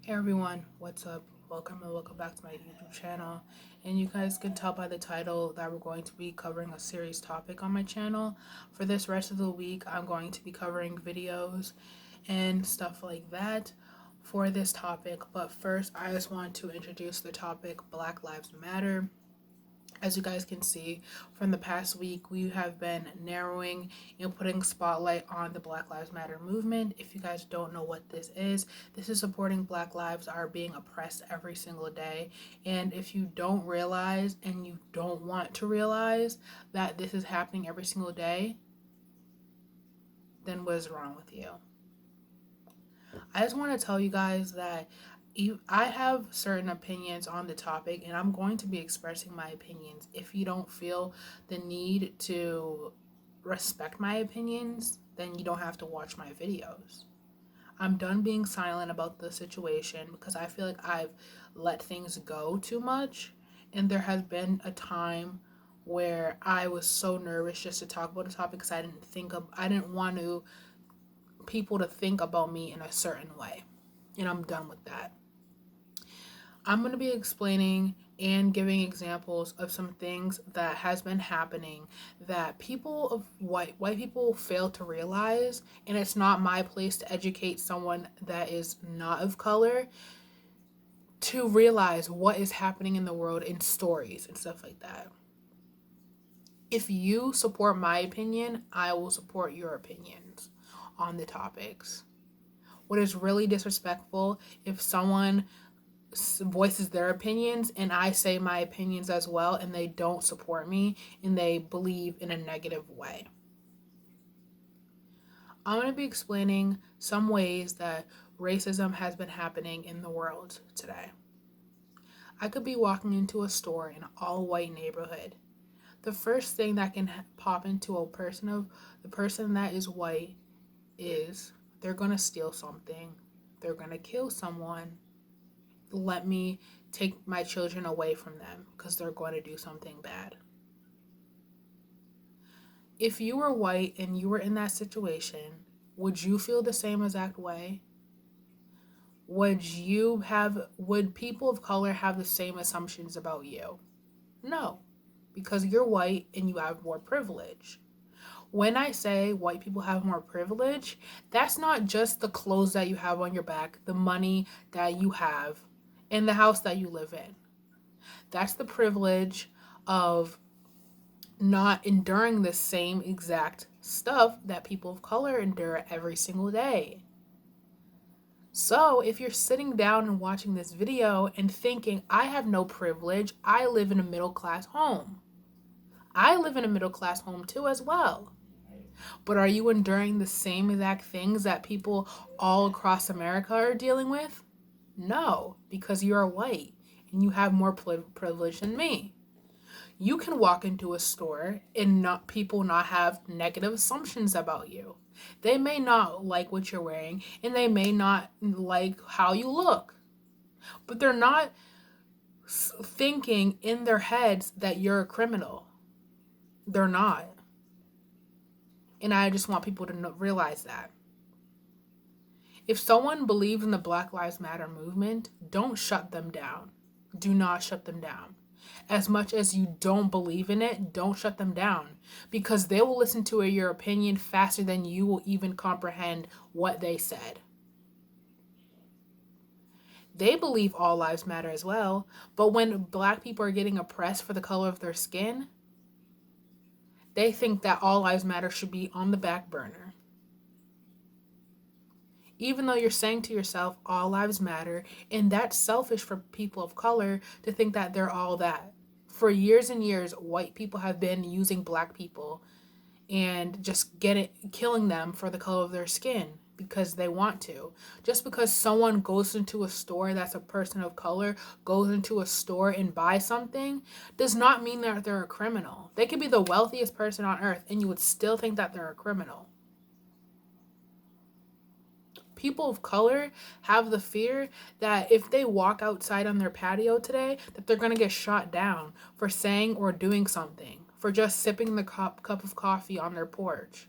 Hey everyone, what's up? Welcome back to my YouTube channel. And you guys can tell by the title that we're going to be covering a serious topic on my channel. For this rest of the week, I'm going to be covering videos and stuff like that for this topic. But first, I just want to introduce the topic Black Lives Matter. As you guys can see from the past week, we have been narrowing and putting spotlight on the Black Lives Matter movement. If you guys don't know what this is supporting Black lives are being oppressed every single day. And if you don't realize and you don't want to realize that this is happening every single day, then what is wrong with you? I just want to tell you guys that I have certain opinions on the topic, and I'm going to be expressing my opinions. If you don't feel the need to respect my opinions, then you don't have to watch my videos. I'm done being silent about the situation because I feel like I've let things go too much, and there has been a time where I was so nervous just to talk about the topic because I didn't want people to think about me in a certain way, and I'm done with that. I'm going to be explaining and giving examples of some things that has been happening that people of white people fail to realize, and it's not my place to educate someone that is not of color to realize what is happening in the world in stories and stuff like that. If you support my opinion, I will support your opinions on the topics. What is really disrespectful if someone voices their opinions and I say my opinions as well and they don't support me and they believe in a negative way. I'm going to be explaining some ways that racism has been happening in the world today. I could be walking into a store in an all-white neighborhood. The first thing that can pop into the person that is white is they're going to steal something. They're going to kill someone. Let me take my children away from them because they're going to do something bad. If you were white and you were in that situation, would you feel the same exact way? Would people of color have the same assumptions about you? No, because you're white and you have more privilege. When I say white people have more privilege, that's not just the clothes that you have on your back, the money that you have, in the house that you live in. That's the privilege of not enduring the same exact stuff that people of color endure every single day. So if you're sitting down and watching this video and thinking, I have no privilege, I live in a middle class home. I live in a middle class home too as well. But are you enduring the same exact things that people all across America are dealing with? No, because you're white and you have more privilege than me. You can walk into a store and people not have negative assumptions about you. They may not like what you're wearing and they may not like how you look, but they're not thinking in their heads that you're a criminal. They're not. And I just want people to realize that. If someone believes in the Black Lives Matter movement, don't shut them down. Do not shut them down. As much as you don't believe in it, don't shut them down because they will listen to your opinion faster than you will even comprehend what they said. They believe all lives matter as well, but when black people are getting oppressed for the color of their skin, they think that all lives matter should be on the back burner. Even though you're saying to yourself, all lives matter, and that's selfish for people of color to think that they're all that. For years and years, white people have been using black people and just killing them for the color of their skin because they want to. Just because someone goes into a store that's a person of color, goes into a store and buys something, does not mean that they're a criminal. They could be the wealthiest person on earth and you would still think that they're a criminal. People of color have the fear that if they walk outside on their patio today, that they're going to get shot down for saying or doing something, for just sipping the cup of coffee on their porch.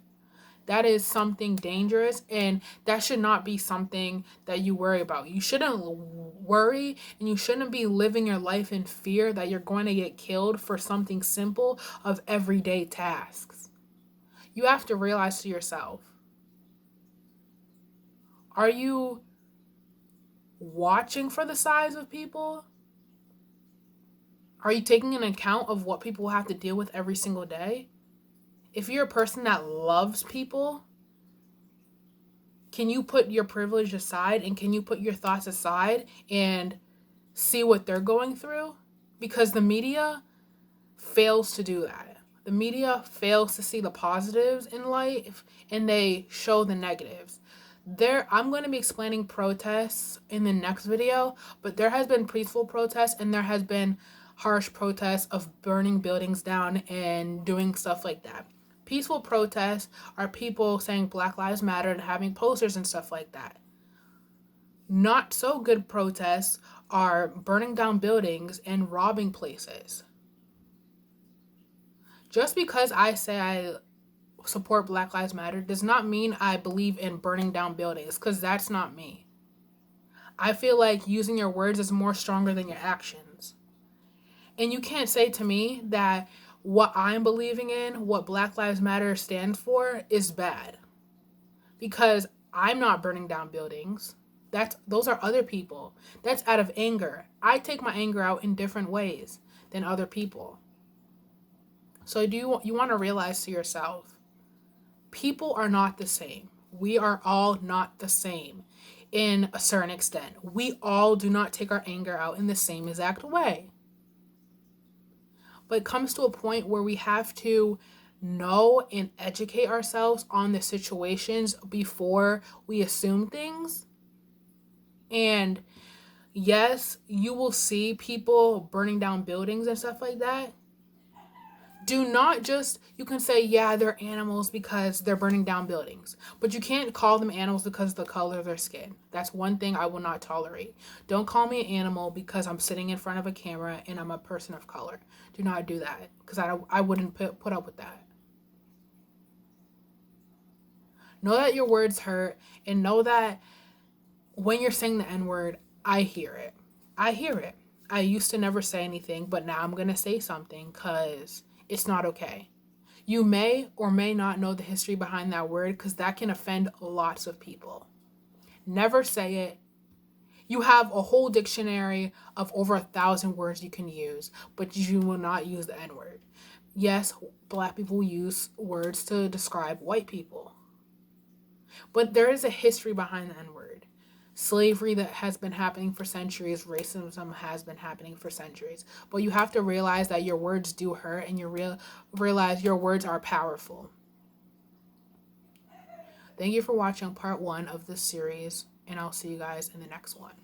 that is something dangerous, and that should not be something that you worry about. You shouldn't worry, and you shouldn't be living your life in fear that you're going to get killed for something simple of everyday tasks. You have to realize to yourself, are you watching for the size of people? Are you taking an account of what people have to deal with every single day? If you're a person that loves people, can you put your privilege aside, and can you put your thoughts aside and see what they're going through? Because the media fails to do that. The media fails to see the positives in life, and they show the negatives. I'm going to be explaining protests in the next video, but there has been peaceful protests and there has been harsh protests of burning buildings down and doing stuff like that. Peaceful protests are people saying Black Lives Matter and having posters and stuff like that. Not so good protests are burning down buildings and robbing places. Just because I say I support Black Lives Matter does not mean I believe in burning down buildings, because that's not me. I feel like using your words is more stronger than your actions. And you can't say to me that what I'm believing in, what Black Lives Matter stands for, is bad. Because I'm not burning down buildings. Those are other people. That's out of anger. I take my anger out in different ways than other people. So you want to realize to yourself, people are not the same. We are all not the same in a certain extent. We all do not take our anger out in the same exact way. But it comes to a point where we have to know and educate ourselves on the situations before we assume things. And yes, you will see people burning down buildings and stuff like that. Do not just, you can say, yeah, they're animals because they're burning down buildings. But you can't call them animals because of the color of their skin. That's one thing I will not tolerate. Don't call me an animal because I'm sitting in front of a camera and I'm a person of color. Do not do that, because I wouldn't put up with that. Know that your words hurt, and know that when you're saying the N-word, I hear it. I hear it. I used to never say anything, but now I'm going to say something because it's not okay. You may or may not know the history behind that word, because that can offend lots of people. Never say it. You have a whole dictionary of over 1,000 words you can use, but you will not use the N-word. Yes, Black people use words to describe white people, but there is a history behind the N-word. Slavery that has been happening for centuries, racism has been happening for centuries. But you have to realize that your words do hurt, and you realize your words are powerful. Thank you for watching part 1 of this series, and I'll see you guys in the next one.